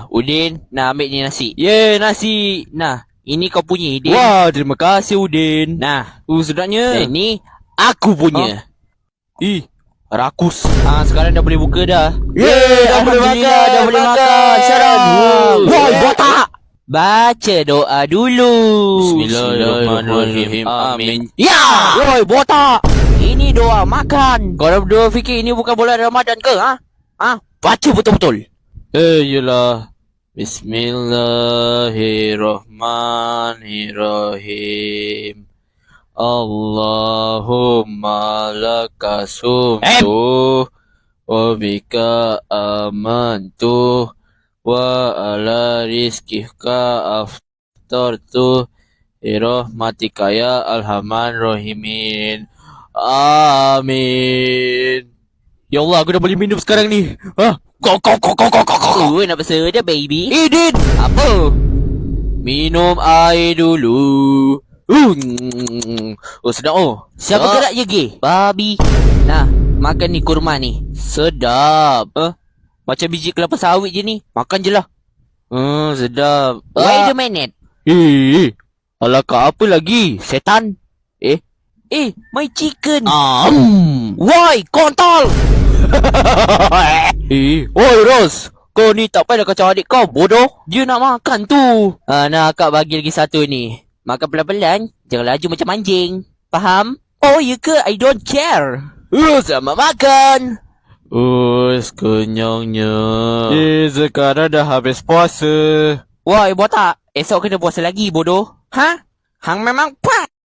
Udin, nak ambil ni nasi. Nasi. Nah, ini kau punya, Udin. Wah, terima kasih Udin. Nah, sedapnya. dan ni aku punya. Ih, Rakus. Sekarang dah boleh buka dah. dah boleh makan. Dah boleh makan. Sekarang. Woi, botak. Baca doa dulu. Bismillahirrahmanirrahim. Amin. Ya! Woi, botak. Ini doa makan. Korang berdua fikir ini bukan bulan Ramadan ke? Baca betul-betul. Yelah. Bismillahirrahmanirrahim. Allahumma laka sumtu wa bika amantu wa ala rizkika aftartu birahmatika ya arhamar rahimin. Amin. Ya Allah, aku dah boleh minum sekarang ni. Kok. Nak bersedia, baby. Idin, Apa? minum air dulu. Sedap Siapa gerak je, gay? Babi. Nah, makan ni kurma ni. Sedap. Macam biji kelapa sawit je ni. Makan je lah. Sedap. Wait a minute. Alakak apa lagi? Setan? My chicken. Why, kontol? Oi, Ros. Kau ni tak payah kacau adik kau, bodoh. Dia nak makan tu. Nah, akak bagi lagi satu ni. Makan pelan-pelan. Jangan laju macam anjing. Faham? Oh, ya ke? I don't care. Selamat makan. Kenyangnya. Sekarang dah habis puasa. Woi, botak. Esok kena puasa lagi, bodoh. Hang memang pat.